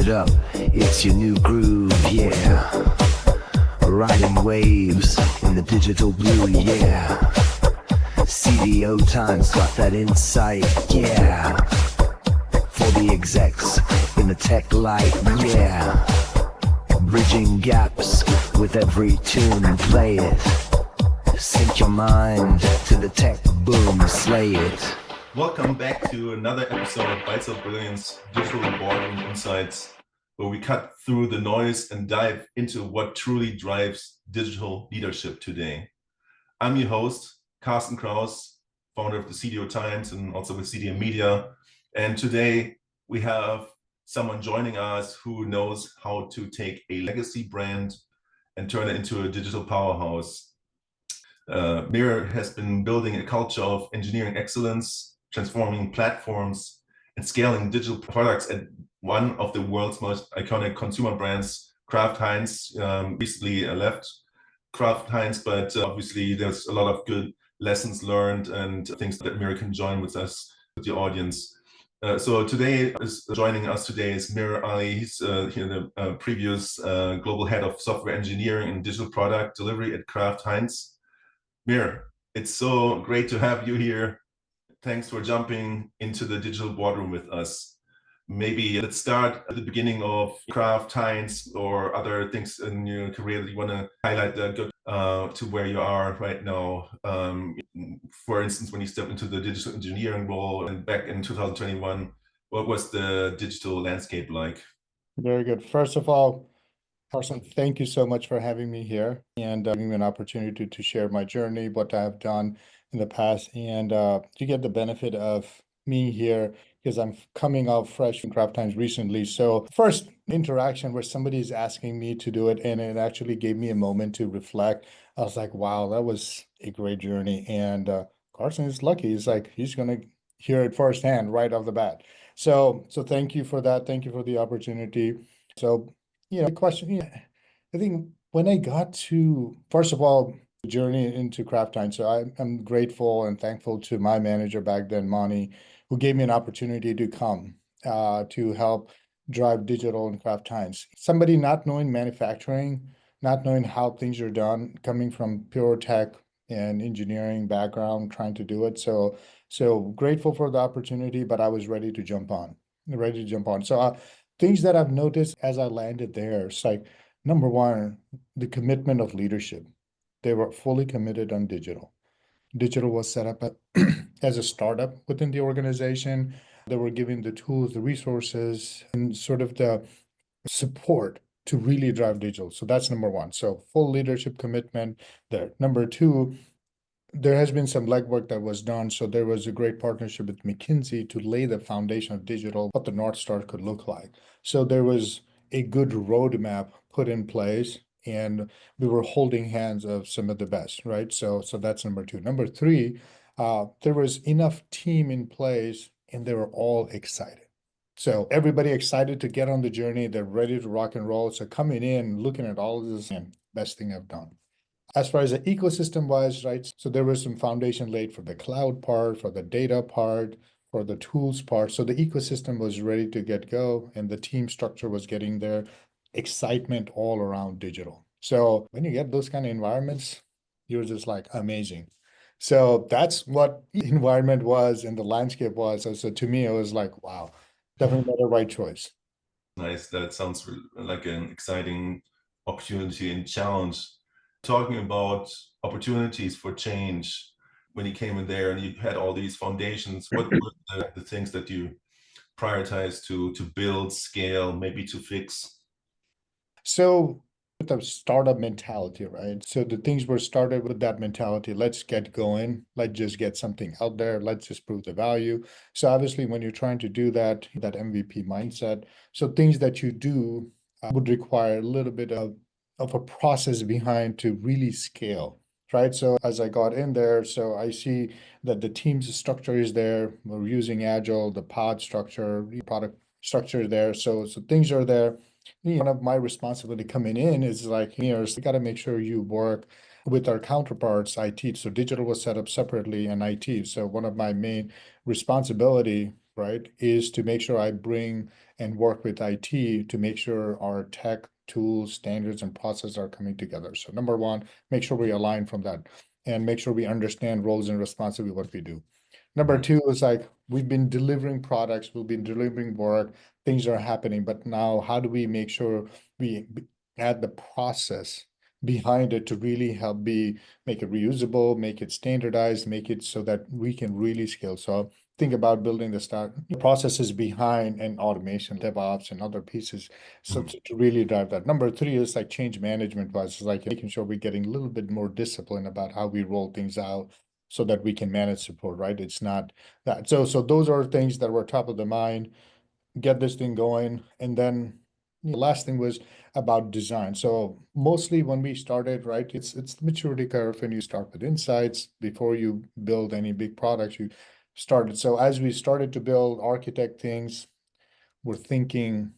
it up, it's your new groove, yeah. Riding waves in the digital blue, yeah. CDO Times got that insight, yeah. For the execs in the tech light, yeah. Bridging gaps with every tune, play it. Sync your mind to the tech boom, slay it. Welcome back to another episode of Bytes of Brillians, Digital Boardroom Insights, where we cut through the noise and dive into what truly drives digital leadership today. I'm your host, Carsten Kraus, founder of the CDO Times and also with CDO Media. And today we have someone joining us who knows how to take a legacy brand and turn it into a digital powerhouse. Mir has been building a culture of engineering excellence, transforming platforms, and scaling digital products at one of the world's most iconic consumer brands, Kraft Heinz. Recently left Kraft Heinz, but obviously there's a lot of good lessons learned and things that Mir can join with us, with the audience. So joining us today is Mir Ali. He's the previous global head of software engineering and digital product delivery at Kraft Heinz. Mir, it's so great to have you here. Thanks for jumping into the digital boardroom with us. Maybe let's start at the beginning of Kraft Heinz or other things in your career that you want to highlight to where you are right now. For instance, when you stepped into the digital engineering role and back in 2021, what was the digital landscape like? Very good. First of all, Carson, thank you so much for having me here and giving me an opportunity to share my journey, what I have done in the past, and to get the benefit of me here because I'm coming out fresh from Kraft Heinz recently. So first interaction where somebody is asking me to do it, and it actually gave me a moment to reflect. I was like, wow, that was a great journey. And Carson is lucky. He's like, he's going to hear it firsthand right off the bat. So thank you for that. Thank you for the opportunity. So the question, I think when I got to, first of all, the journey into Kraft Heinz, so I'm grateful and thankful to my manager back then, Monty, who gave me an opportunity to come to help drive digital in Kraft Heinz. Somebody not knowing manufacturing, not knowing how things are done, coming from pure tech and engineering background, trying to do it. So grateful for the opportunity, but I was ready to jump on. So things that I've noticed as I landed there, it's like, number one, the commitment of leadership. They were fully committed on digital. Digital was set up as a startup within the organization. They were given the tools, the resources, and sort of the support to really drive digital. So that's number one. So full leadership commitment there. Number two, there has been some legwork that was done. So there was a great partnership with McKinsey to lay the foundation of digital, what the North Star could look like. So there was a good roadmap put in place, and we were holding hands of some of the best, right? So that's number two. Number three, there was enough team in place, and they were all excited. So everybody excited to get on the journey. They're ready to rock and roll. So coming in, looking at all of this, and best thing I've done. As far as the ecosystem wise, right? So there was some foundation laid for the cloud part, for the data part, for the tools part. So the ecosystem was ready to get go, and the team structure was getting there. Excitement all around digital. So when you get those kind of environments, you're just like amazing. So that's what the environment was and the landscape was. So to me, it was like, wow, definitely the right choice. Nice. That sounds like an exciting opportunity and challenge. Talking about opportunities for change, when you came in there and you had all these foundations, what were the things that you prioritized to build, scale, maybe to fix? So with the startup mentality, right? So the things were started with that mentality. Let's get going. Let's just get something out there. Let's just prove the value. So obviously, when you're trying to do that MVP mindset, so things that you do would require a little bit of a process behind to really scale, right? So as I got in there, so I see that the team's structure is there. We're using Agile, the pod structure, product structure there. So things are there. One of my responsibility coming in is like, you got to make sure you work with our counterparts, IT. So digital was set up separately and IT. So one of my main responsibility right, is to make sure I bring and work with IT to make sure our tech tools, standards, and processes are coming together. So number one, make sure we align from that and make sure we understand roles and responsibility, what we do. Number two is like, we've been delivering products, we've been delivering work, things are happening, but now how do we make sure we add the process behind it to really help make it reusable, make it standardized, make it so that we can really scale. So think about building the processes behind and automation, DevOps, and other pieces. So to really drive that. Number three is like change management wise, like making sure we're getting a little bit more disciplined about how we roll things out so that we can manage support, right? It's not that. So those are things that were top of the mind, get this thing going. And then the last thing was about design. So mostly when we started, right, it's the maturity curve, and you start with insights before you build any big products. You started. So as we started to build architect things, we're thinking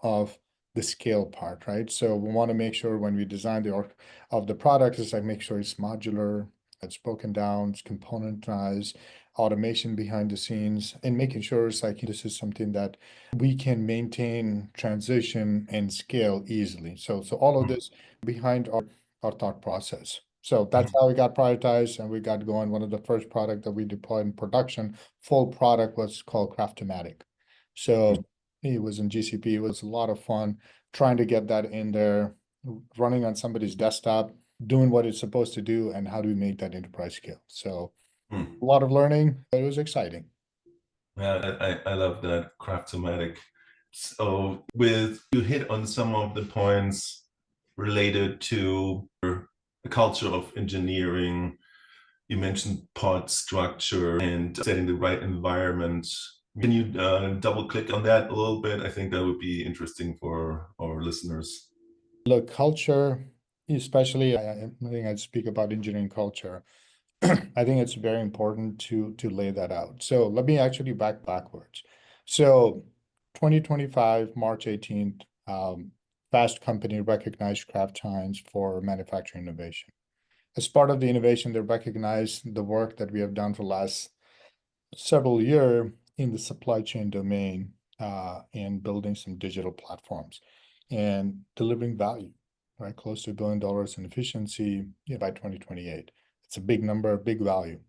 of the scale part, right? So we want to make sure when we design the product, is like make sure it's modular, it's broken down, it's componentized, automation behind the scenes, and making sure it's like this is something that we can maintain, transition, and scale easily. So all of this behind our thought process. So that's how we got prioritized and we got going. One of the first product that we deployed in production, full product, was called Kraft. So it was in GCP. It was a lot of fun trying to get that in there, running on somebody's desktop, doing what it's supposed to do, and how do we make that enterprise scale. So a lot of learning, but it was exciting. Yeah, I love that Craftomatic. So you hit on some of the points related to the culture of engineering. You mentioned pod structure and setting the right environment. Can you double click on that a little bit? I think that would be interesting for our listeners. Look, culture, especially, I think I'd speak about engineering culture. I think it's very important to lay that out. So let me actually backwards. So 2025, March 18th, Fast Company recognized Kraft Heinz for manufacturing innovation. As part of the innovation, they recognized the work that we have done for the last several years in the supply chain domain, and building some digital platforms and delivering value, right? Close to $1 billion in efficiency, by 2028. It's a big number, big value,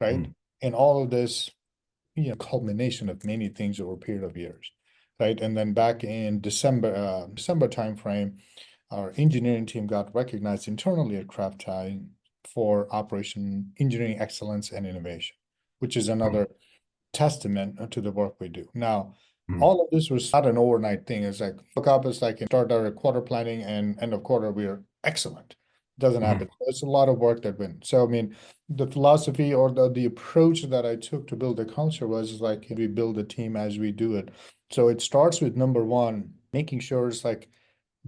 right? And all of this, culmination of many things over a period of years, right? And then back in December timeframe, our engineering team got recognized internally at Kraft Heinz for operation engineering excellence and innovation, which is another testament to the work we do. Now, all of this was not an overnight thing. It's like look up, it's like start our quarter planning and end of quarter we are excellent. Doesn't happen. It's a lot of work that went. So I mean, the philosophy or the approach that I took to build the culture was like we build a team as we do it. So it starts with number one, making sure it's like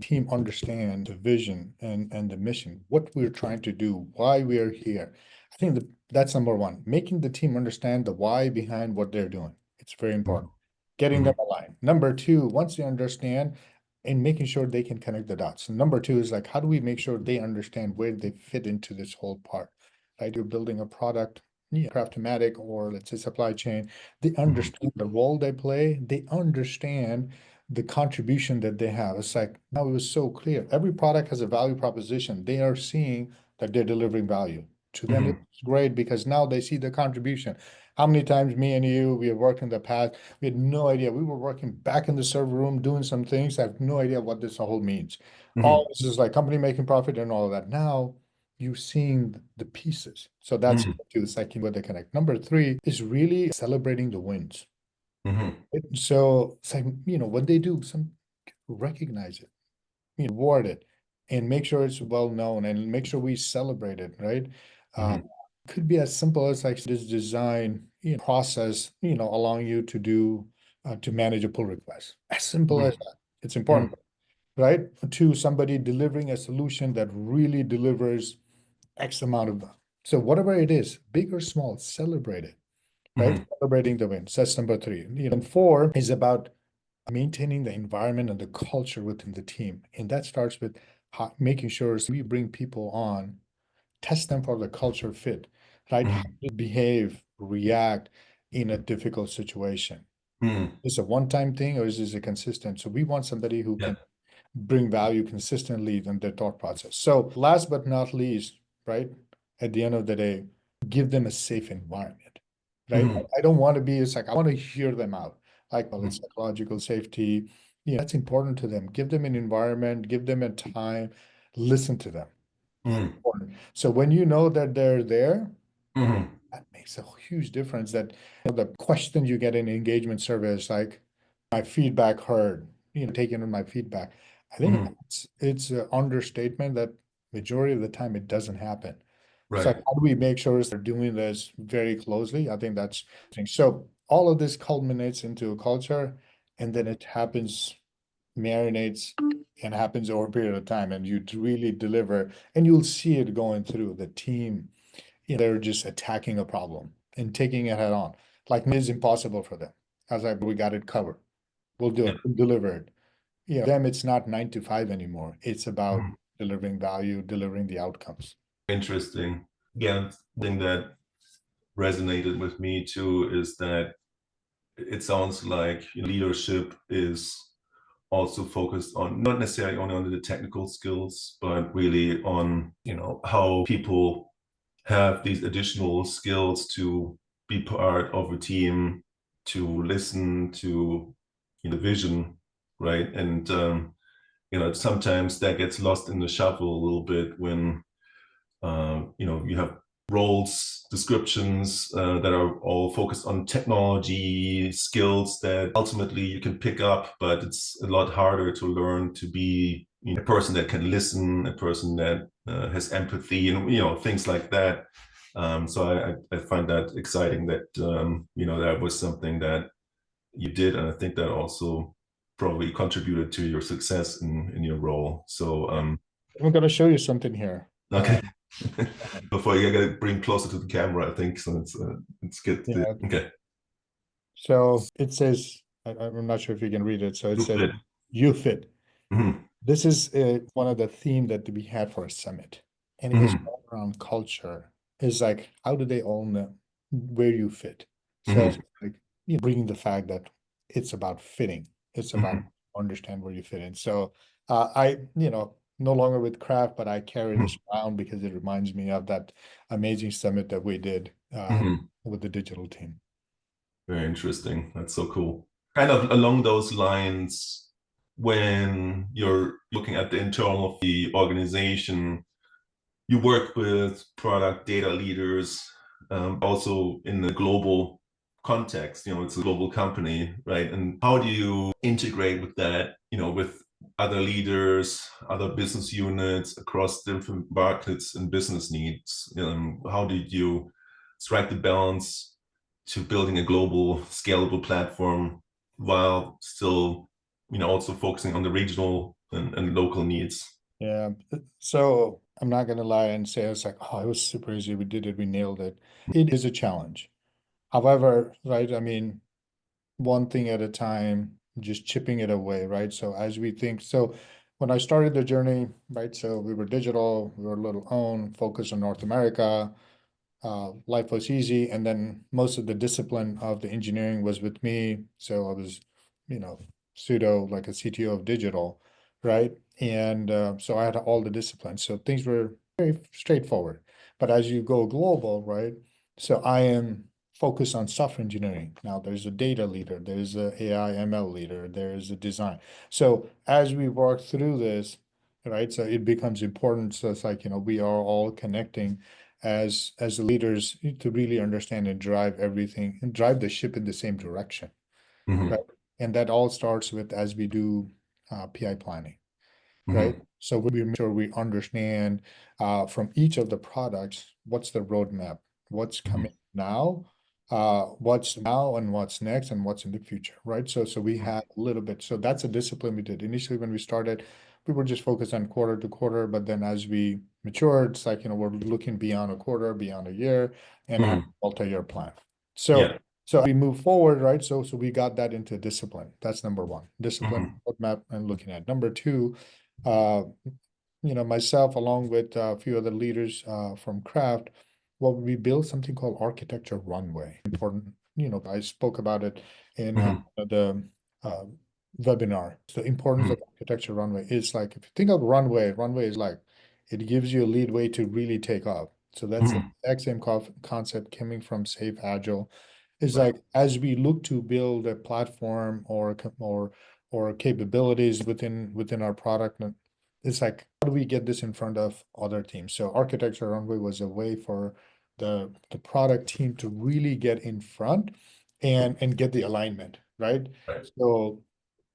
team understand the vision and the mission, what we're trying to do, why we are here. I think that's number one, making the team understand the why behind what they're doing. It's very important. Getting them aligned. Number two, once they understand, and making sure they can connect the dots. And number two is like, how do we make sure they understand where they fit into this whole part, right? You're building a product, Craftomatic, or let's say supply chain. They understand the role they play. They understand the contribution that they have. It's like now it was so clear. Every product has a value proposition. They are seeing that they're delivering value. To them, it's great because now they see the contribution. How many times me and you, we have worked in the past, we had no idea. We were working back in the server room doing some things. I have no idea what this whole means. All this is like company making profit and all of that. Now you're seeing the pieces. So that's to the second where they connect. Number three is really celebrating the wins. So it's like, when they do some, recognize it, reward it, and make sure it's well known and make sure we celebrate it, right? Could be as simple as like this design process, allowing you to do to manage a pull request. As simple as that. It's important, right? To somebody delivering a solution that really delivers X amount of. So whatever it is, big or small, celebrate it, right? Celebrating the wins. That's number three. And four is about maintaining the environment and the culture within the team. And that starts with making sure we bring people on, test them for the culture fit, right? How to behave, react, in a difficult situation. Mm. Is it a one-time thing or is this a consistent? So we want somebody who Yeah. can bring value consistently in their thought process. So last but not least, right, at the end of the day, give them a safe environment, right? Mhm. I don't want to be, it's like, I want to hear them out. Like, well, it's Mhm. psychological safety. That's important to them. Give them an environment, give them a time, listen to them. That's Mhm. important. So when you know that they're there, Mhm. that makes a huge difference. That the question you get in engagement surveys, like my feedback heard, taking in my feedback. I think Mhm. it's an understatement that majority of the time it doesn't happen. So Right. how do we make sure they're doing this very closely? I think that's the thing. So all of this culminates into a culture, and then it happens, marinates, and happens over a period of time, and you really deliver, and you'll see it going through the team. They're just attacking a problem and taking it head on. Like it's impossible for them. I was like, we got it covered. We'll do Yeah. it. We'll deliver it. Them, it's not 9 to 5 anymore. It's about Mhm. delivering value, delivering the outcomes. Interesting. Again, thing that resonated with me too is that it sounds like leadership is also focused on not necessarily only on the technical skills, but really on how people have these additional skills to be part of a team, to listen to the vision, right? And sometimes that gets lost in the shuffle a little bit when you have roles descriptions that are all focused on technology skills that ultimately you can pick up, but it's a lot harder to learn to be a person that can listen, a person that has empathy, and things like that. So I find that exciting that that was something that you did, and I think that also probably contributed to your success in your role. So I'm going to show you something here. okay. Before you gotta bring closer to the camera, I think so. It's good. Yeah. Okay. So it says, I'm not sure if you can read it. So it You says, fit. you fit. Mhm. This is one of the theme that we had for a summit, and it was Mhm. all around culture. It's like, how do they all know where you fit? So it's Mhm. like bringing the fact that it's about fitting. It's about Mhm. understand where you fit in. So I, no longer with Kraft, but I carry this around because it reminds me of that amazing summit that we did Mhm. with the digital team. Very interesting. That's so cool. Kind of along those lines, when you're looking at the internal of the organization, you work with product data leaders, also in the global context. It's a global company, right? And how do you integrate with that, with other leaders, other business units across different markets and business needs? How did you strike the balance to building a global scalable platform while still, also focusing on the regional and local needs? Yeah. So I'm not gonna lie and say it's like, oh, it was super easy. We did it, we nailed it. It is a challenge. However, right, I mean, one thing at a time, just chipping it away, right? So as we think, so when I started the journey, right, so we were digital, we were a little own, focused on North America, life was easy, and then most of the discipline of the engineering was with me. So I was, you know, pseudo like a CTO of digital, right? And so I had all the disciplines. So things were very straightforward. But as you go global, right? So I am focused on software engineering. Now there's a data leader, there's a AI ML leader, there's a design. So as we work through this, right? So it becomes important. So it's like, we are all connecting as the leaders to really understand and drive everything and drive the ship in the same direction, right? Mhm. And that all starts with as we do PI planning, right? Mhm. So we make sure we understand from each of the products, what's the roadmap, what's coming Mhm. now, what's now and what's next and what's in the future, right? So we have a little bit. So that's a discipline we did. Initially, when we started, we were just focused on quarter to quarter, but then as we matured, it's like, we're looking beyond a quarter, beyond a year, and have a Mhm. multi-year plan. So Yeah. so we move forward, right? So we got that into discipline. That's number one. Discipline, Mhm. roadmap, and looking at. Number two, uh, myself along with a few other leaders from Kraft, well, we built something called architecture runway. Important, I spoke about it in Mhm. the uh, webinar. The importance of architecture runway is like, if you think of runway is like, it gives you a lead way to really take off. So that's the Mhm. exact same concept coming from Safe Agile. It's Right. like, as we look to build a platform or capabilities within our product, it's like, how do we get this in front of other teams? So architecture runway was a way for the product team to really get in front and get the alignment, right? Right. So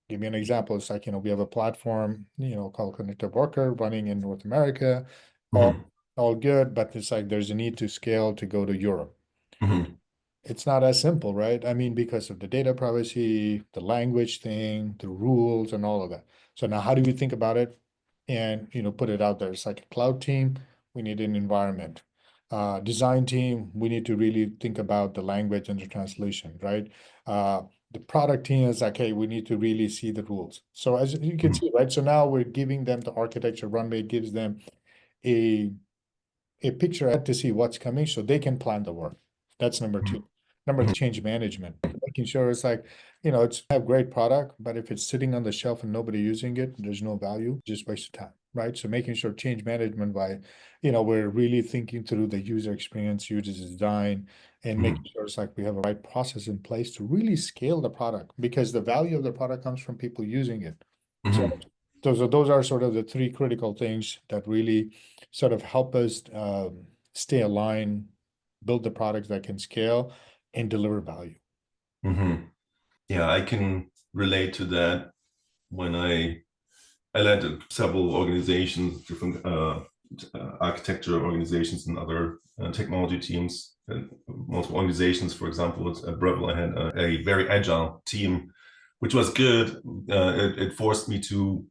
give me an example. It's like, we have a platform, called Connected Worker running in North America, all Mhm. all good, but it's like there's a need to scale to go to Europe. Mhm. It's not as simple, right? I mean, because of the data privacy, the language thing, the rules, and all of that. So now, how do we think about it and put it out there? It's like a cloud team, we need an environment. Design team, we need to really think about the language and the translation, right? The product team is like, hey, we need to really see the rules. So as you can Mhm. see, right? So now we're giving them the architecture runway, gives them a picture to see what's coming so they can plan the work. That's number Mhm. two. Number Mhm. three, change management, making sure it's like, it's have great product, but if it's sitting on the shelf and nobody using it, there's no value, just waste of time, right? So making sure change management by, we're really thinking through the user experience, user design, and making Mhm. sure it's like we have a right process in place to really scale the product, because the value of the product comes from people using it. So Mhm. those are sort of the three critical things that really sort of help us stay aligned, build the products that can scale and deliver value. Mhm. Yeah, I can relate to that. When I led several organizations, different architecture organizations and other technology teams. And multiple organizations, for example, at Breville, I had a very agile team, which was good. It forced me to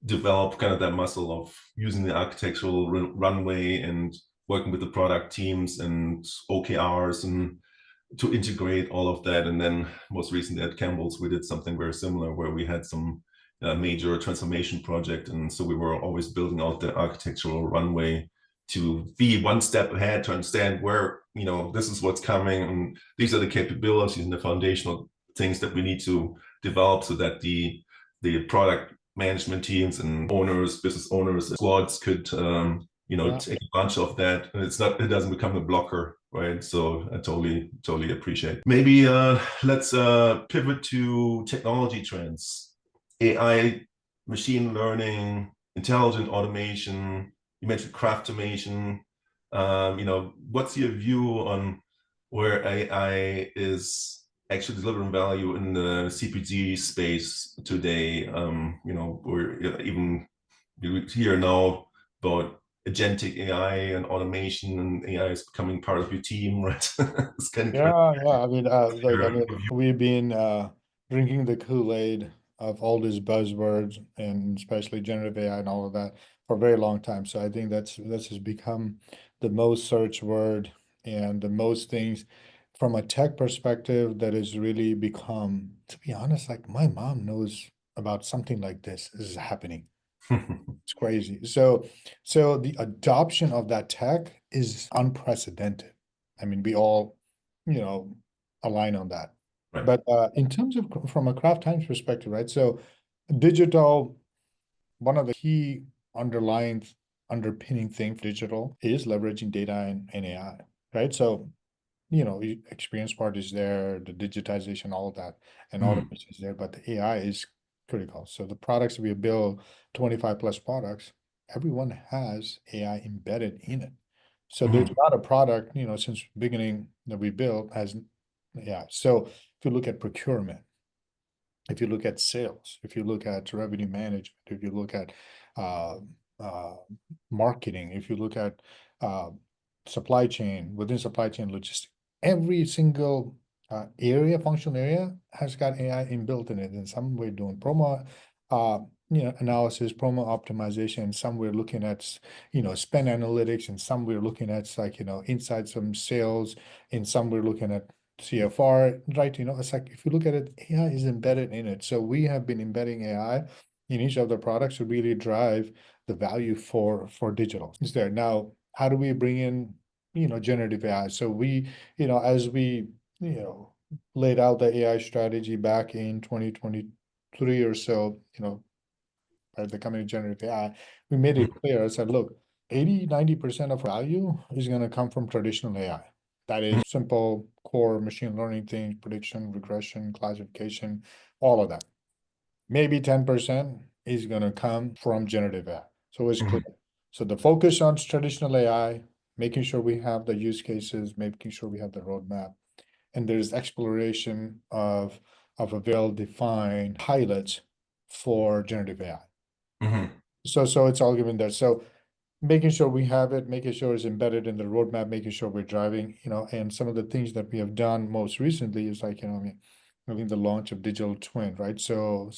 develop kind of that muscle of using the architectural runway and working with the product teams and OKRs and to integrate all of that. And then most recently at Campbell's, we did something very similar where we had some major transformation project. And so we were always building out the architectural runway to be one step ahead, to understand where, this is what's coming. And these are the capabilities and the foundational things that we need to develop so that the product management teams and owners, business owners, squads could Yeah. take a bunch of that, and it doesn't become a blocker, right? So I totally appreciate. Maybe let's pivot to technology trends, AI, machine learning, intelligent automation. You mentioned craft automation. What's your view on where AI is actually delivering value in the CPG space today? We're even you hear now about agentic AI and automation, and AI is becoming part of your team, right? It's kind of crazy. Yeah. I mean, look, I Your mean, view. we've been drinking the Kool-Aid of all these buzzwords and especially generative AI and all of that for a very long time. So I think that's has become the most searched word and the most things from a tech perspective that has really become, to be honest, like my mom knows about something like this is happening. It's crazy. So the adoption of that tech is unprecedented. I mean, we all, you know, align on that. Right. But in terms of from a Kraft Heinz perspective, right? So digital, one of the key underlying underpinning thing for digital is leveraging data and AI, right? So experience part is there, the digitization, all of that, and Mhm. automation is there, but the AI is critical. So the products we build, 25 plus products, everyone has AI embedded in it. So there's Mhm. not a product, since beginning that we built has, yeah. So if you look at procurement, if you look at sales, if you look at revenue management, if you look at uh, uh, marketing, if you look at uh, supply chain, within supply chain logistics, every single area, functional area has got AI inbuilt in it. In some we're doing promo, analysis, promo optimization. Some we're looking at, spend analytics, and some we're looking at like, insights from sales, and some we're looking at CFR, right? It's like if you look at it, AI is embedded in it. So we have been embedding AI in each of the products to really drive the value for digital. Is there now? How do we bring in generative AI? So we, as we laid out the AI strategy back in 2023 or so, by becoming generative AI, we made it clear. I said, look, 80-90% of value is going to come from traditional AI. That is simple core machine learning things, prediction, regression, classification, all of that. Maybe 10% is going to come from generative AI. So it's clear. So the focus on traditional AI, making sure we have the use cases, making sure we have the roadmap, and there's exploration of a well-defined pilot for generative AI. So it's all given there. So making sure we have it, making sure it's embedded in the roadmap, making sure we're driving, and some of the things that we have done most recently is like, I think the launch of digital twin, right? So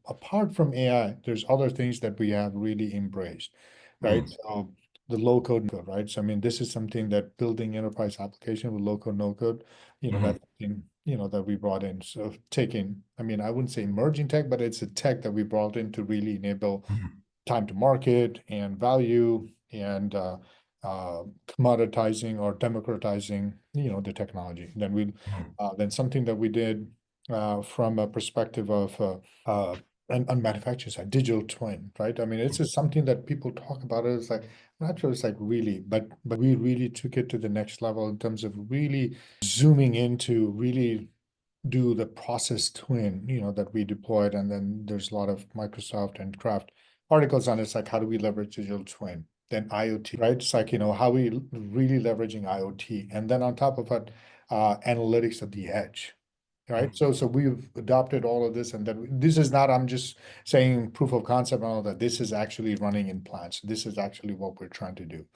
apart from AI, there's other things that we have really embraced, right? So the low code, right? So I mean, this is something that building enterprise application with low code, no code, that's something, that we brought in. So taking, I mean, I wouldn't say emerging tech, but it's a tech that we brought in to really enable time to market and value and commoditizing or democratizing, the technology. Then something that we did from a perspective of on manufacturing side, digital twin, right? I mean, it's just something that people talk about. It's like, I'm not sure it's like really, but we really took it to the next level in terms of really zooming into really do the process twin, that we deployed. And then there's a lot of Microsoft and Kraft articles on it. It's like, how do we leverage digital twin? Then IoT, right? It's like, how we really leveraging IoT. And then on top of it, analytics at the edge, right? So we've adopted all of this, and then this is not, I'm just saying proof of concept and all that. This is actually running in plants. This is actually what we're trying to do.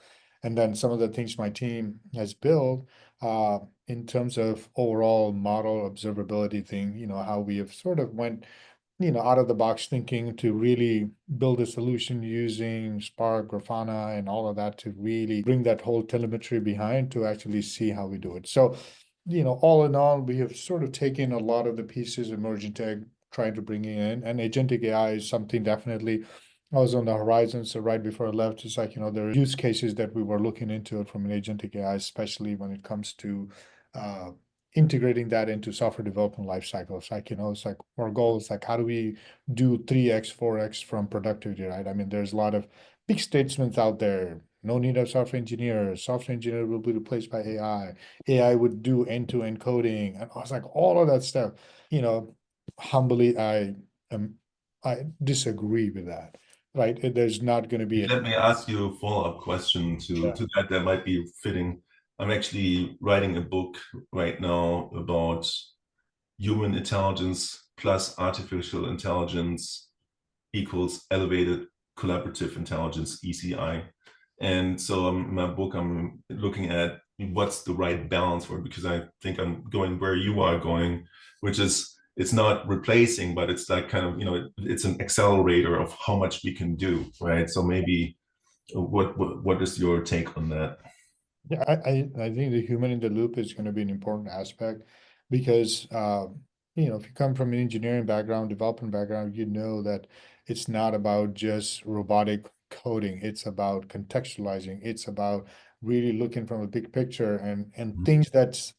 And then some of the things my team has built in terms of overall model observability thing, how we have sort of went, out of the box thinking to really build a solution using Spark, Grafana, and all of that to really bring that whole telemetry behind to actually see how we do it. So, all in all, we have sort of taken a lot of the pieces emerging tech, trying to bring it in, and agentic AI is something definitely I was on the horizon. So right before I left, it's like, there are use cases that we were looking into it from an agentic AI, especially when it comes to integrating that into software development life cycles. Like, it's like our goal is like, how do we do 3x, 4x from productivity, right? I mean, there's a lot of big statements out there. No need of software engineers. Software engineer will be replaced by AI. AI would do end-to-end coding. And I was like, all of that stuff, humbly, I disagree with that, right? There's not going to be Let me ask you a follow-up question to that might be fitting. I'm actually writing a book right now about human intelligence plus artificial intelligence equals elevated collaborative intelligence, ECI. And so in my book, I'm looking at what's the right balance for it, because I think I'm going where you are going, which is it's not replacing, but it's like kind of, it's an accelerator of how much we can do, right? So maybe what is your take on that? Yeah, I think the human in the loop is going to be an important aspect because, if you come from an engineering background, development background, you know that it's not about just robotic coding. It's about contextualizing. It's about really looking from a big picture and things that's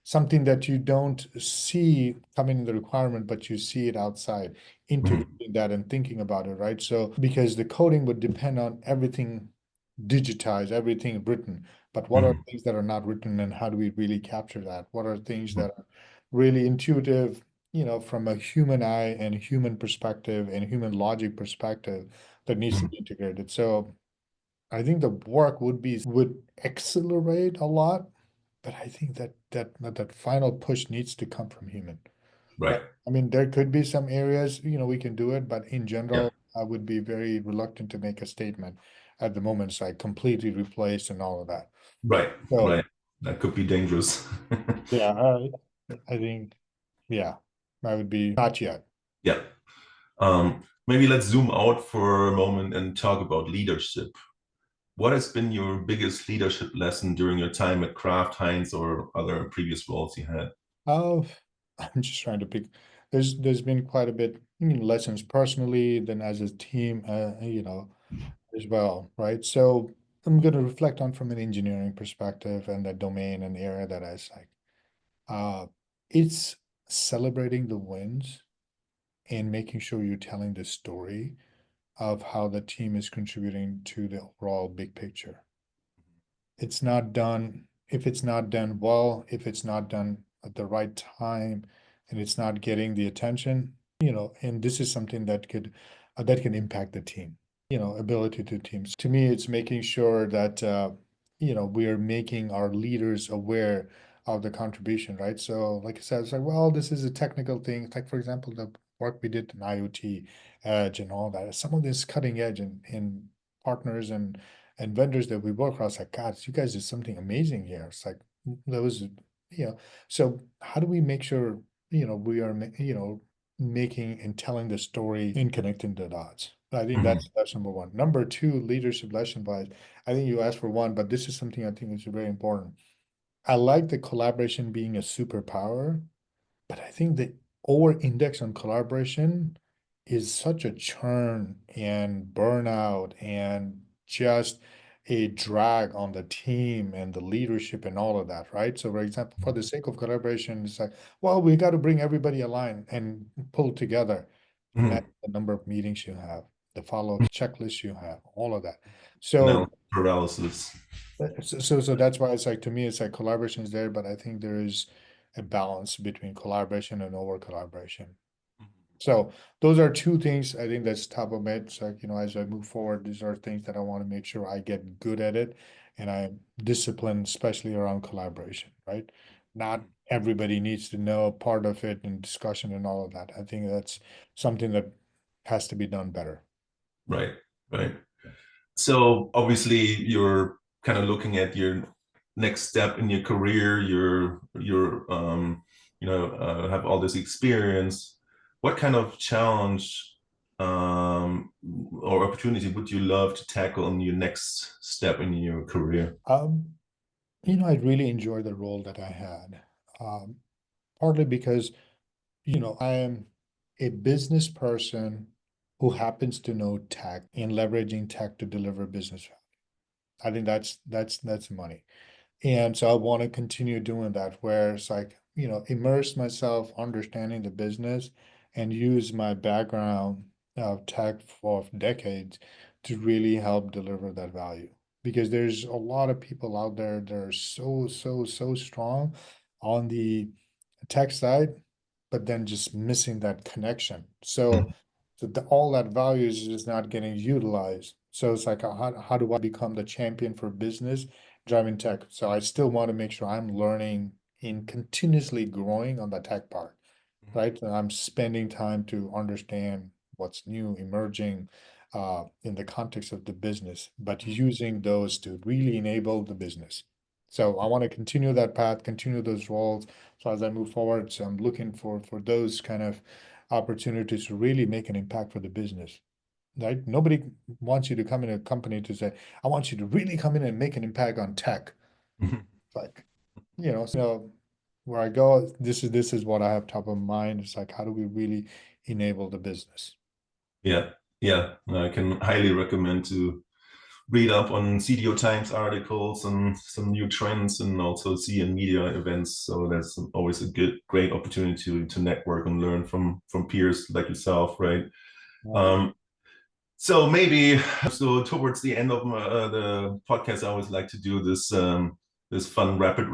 something that you don't see coming in the requirement, but you see it outside, integrating that and thinking about it, right? So because the coding would depend on everything digitized, everything written, but what are things that are not written and how do we really capture that? What are things that are really intuitive, from a human eye and human perspective and human logic perspective that needs to be integrated? So I think the work would accelerate a lot, but I think that final push needs to come from human. Right. I mean, there could be some areas, we can do it, but in Yeah. general, I would be very reluctant to make a statement at the moment. It's like completely replaced and all of that. Right. So Right. That could be dangerous. yeah, I think, yeah, I would be not yet. Yeah. Maybe let's zoom out for a moment and talk about leadership. What has been your biggest leadership lesson during your time at Kraft Heinz or other previous roles you had? Uh, I'm just trying to pick. There's been quite a bit, lessons personally, then as a team, as well, right? So I'm going to reflect on from an engineering perspective and the domain and area that I like. Uh, It's celebrating the wins and making sure you're telling the story of how the team is contributing to the overall big picture. It's not done, if it's not done well, if it's not done at the right time, and it's not getting the attention, and this is something that can impact the team, ability to teams. To me, it's making sure that we are making our leaders aware of the contribution, right? So, like I said, it's like, well, this is a technical thing. Like, for example, the work we did in IoT, edge, and all that. Some of this cutting edge in partners and vendors that we work across, like, God, you guys did something amazing here. It's like, that was, so how do we make sure, we are, making and telling the story and connecting the dots? I think that's number one. Number two, leadership lesson wise, I think you asked for one, but this is something I think is very important. I like the collaboration being a superpower, but I think the over index on collaboration is such a churn and burnout and just a drag on the team and the leadership and all of that, right? So, for example, for the sake of collaboration, it's like, well, we got to bring everybody aligned and pull together. Imagine the number of meetings you have, the follow-up checklists you have, all of that. So, Paralysis. so that's why it's like, to me, it's like collaboration is there, but I think there is a balance between collaboration and over collaboration. So those are two things I think that's top of it. So, as I move forward, these are things that I want to make sure I get good at it and I'm disciplined, especially around collaboration, right? Not everybody needs to know part of it and discussion and all of that. I think that's something that has to be done better. Right, right. So obviously you're kind of looking at your next step in your career. You're have all this experience. What kind of challenge or opportunity would you love to tackle in your next step in your career? I really enjoy the role that I had. Partly because, I am a business person who happens to know tech and leveraging tech to deliver business value. I think that's money. And so I want to continue doing that where it's like, immerse myself, understanding the business and use my background of tech for decades to really help deliver that value. Because there's a lot of people out there that are so strong on the tech side, but then just missing that connection. So all that value is just not getting utilized. So it's like, how do I become the champion for business driving tech? So I still want to make sure I'm learning and continuously growing on the tech part, right? And I'm spending time to understand what's new, emerging in the context of the business, but using those to really enable the business. So I want to continue that path, continue those roles. So as I move forward, so I'm looking for those kind of opportunities to really make an impact for the business. Right? Nobody wants you to come in a company to say, I want you to really come in and make an impact on tech. Like, so where I go, this is what I have top of mind. It's like, how do we really enable the business? Yeah, I can highly recommend to read up on CDO Times articles and some new trends and also see in media events. So that's always a great opportunity to network and learn from peers like yourself, right? So maybe towards the end of the podcast, I always like to do this fun rapid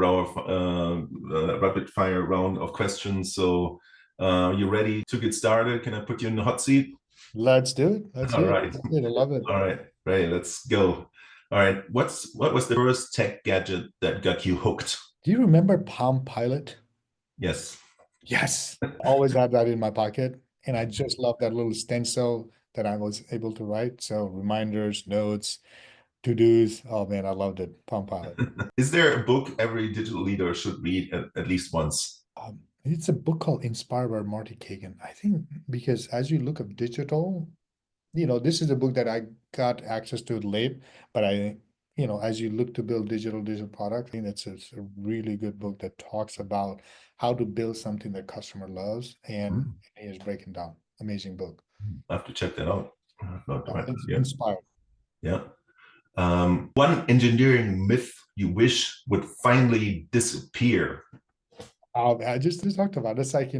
fire round of questions. So you ready to get started? Can I put you in the hot seat? Let's do it. Let's do All it. right. I love it. All right, ready, let's go. All right, what was the first tech gadget that got you hooked? Do you remember Palm Pilot? Yes. Yes. Always had that in my pocket. And I just love that little stencil that I was able to write. So reminders, notes, to-dos. Oh man, I loved it. Palm Pilot. Is there a book every digital leader should read at least once? It's a book called Inspired by Marty Kagan. I think because as you look at digital, this is a book that I got access to late, but as you look to build digital product, I think it's a really good book that talks about how to build something that customer loves, and he is breaking down. Amazing book. I have to check that out. Inspired. Yeah. One engineering myth you wish would finally disappear. I just talked about it's like,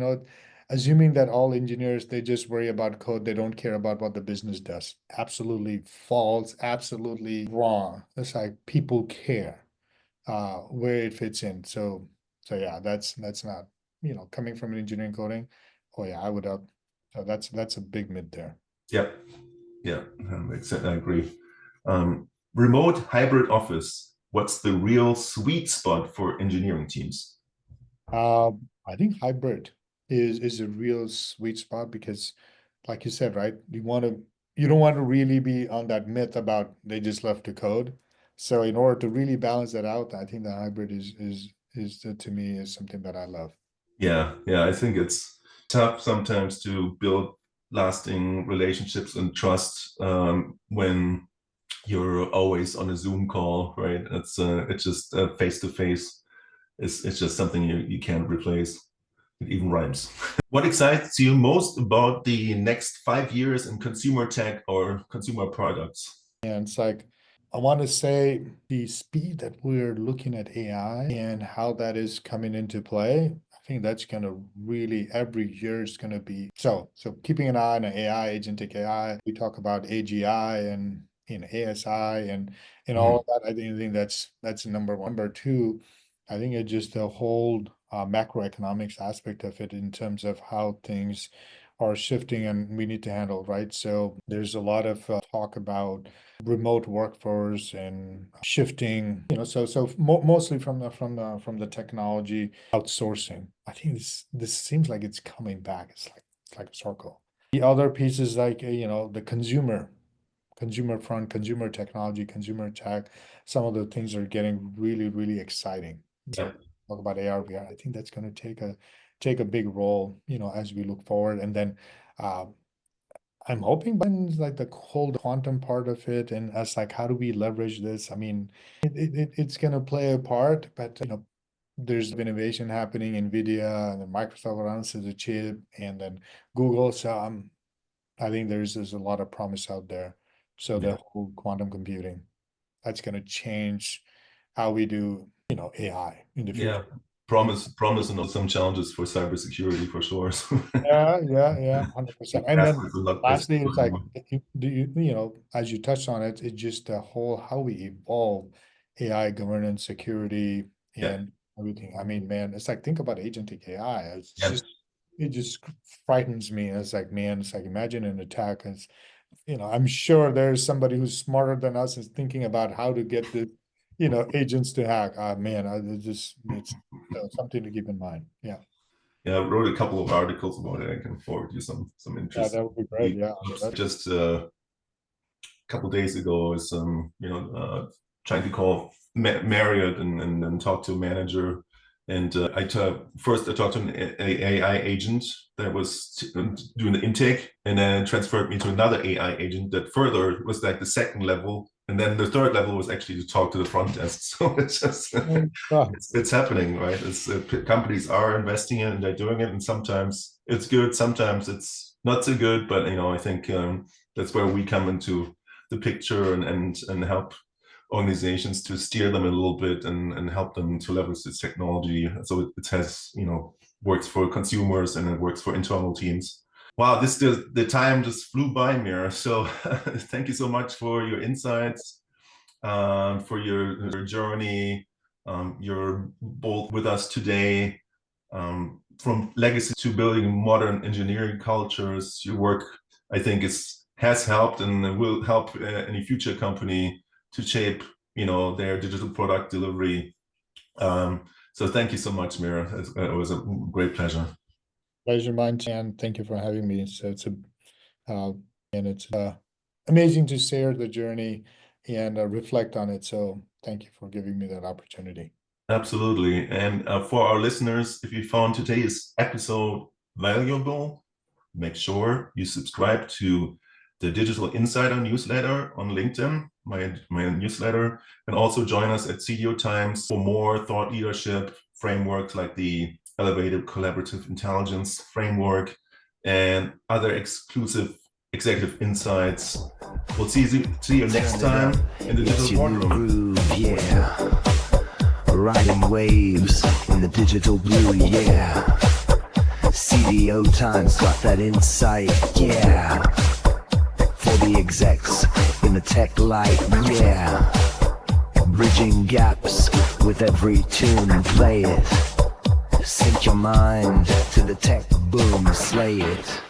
assuming that all engineers, they just worry about code, they don't care about what the business does. Absolutely false, absolutely wrong. It's like people care where it fits in. So yeah, that's not, coming from an engineering coding. Oh yeah, I would have. So that's a big myth there. Yeah, yeah, makes sense. I agree. Remote hybrid office. What's the real sweet spot for engineering teams? I think hybrid is a real sweet spot because, like you said, right, you don't want to really be on that myth about they just left to code. So in order to really balance that out, I think the hybrid is to me is something that I love. Yeah, yeah, I think it's tough sometimes to build lasting relationships and trust when you're always on a Zoom call, right? It's just face to face. It's just something you can't replace. It even rhymes. What excites you most about the next 5 years in consumer tech or consumer products? And it's like, I want to say the speed that we're looking at AI and how that is coming into play. I think that's going to really every year is going to be so keeping an eye on AI, agentic AI. We talk about AGI and in ASI and all of that. I think that's number one. Number two, I think it's just the whole macroeconomics aspect of it in terms of how things are shifting and we need to handle, right? So there's a lot of talk about remote workforce and shifting, mostly from the technology outsourcing. I think this seems like it's coming back. It's like a circle. The other piece is like the consumer front, consumer technology, consumer tech. Some of the things are getting really, really exciting. So talk about AR, VR. I think that's going to take a big role, as we look forward. And then I'm hoping Biden's like the whole quantum part of it, and as like how do we leverage this? I mean, it's going to play a part, but there's innovation happening, NVIDIA and then Microsoft announces a chip, and then Google. So I think there's a lot of promise out there. So the whole quantum computing, that's going to change how we do, AI in the future. Yeah, promise, and also some challenges for cybersecurity for sure. Yeah, 100%. And then Passwords a lot. lastly, it's like, as you touched on it, it's just the whole how we evolve AI governance, security, Yeah, and everything. I mean, man, it's like think about agentic AI. yeah, It just frightens me. It's like, man, it's like imagine an attack. And I'm sure there's somebody who's smarter than us is thinking about how to get the, agents to hack. Man, it's something to keep in mind. Yeah. yeah. I wrote a couple of articles about it. I can forward you some Yeah, interesting. that would be great. Yeah. Just a couple days ago, I was trying to call Marriott and talk to a manager. And first I talked to an AI agent that was doing the intake, and then transferred me to another AI agent that further was like the second level. And then the third level was actually to talk to the front desk. So it's just, it's happening, right? Companies are investing in it and they're doing it. And sometimes it's good, sometimes it's not so good. But, I think that's where we come into the picture and help organizations to steer them a little bit and help them to leverage this technology. So it has, works for consumers and it works for internal teams. Wow, the time just flew by, Mir. So thank you so much for your insights, for your journey. You're both with us today. From legacy to building modern engineering cultures, your work, I think, has helped and will help any future company to shape, their digital product delivery. So thank you so much, Mir. It was a great pleasure. Pleasure mine, and thank you for having me. So it's amazing to share the journey and reflect on it. So thank you for giving me that opportunity. Absolutely. And for our listeners, if you found today's episode valuable, make sure you subscribe to the Digital Insider newsletter on LinkedIn, my newsletter, and also join us at CDO Times for more thought leadership frameworks like the Elevated Collaborative Intelligence Framework and other exclusive executive insights. We'll see you next time in the Digital Boardroom. Groove, yeah. riding waves in the digital blue, yeah. CDO times got that insight, yeah. For the execs in the tech light, yeah. Bridging gaps with every tune, play it. Sync your mind to the tech boom, slay it.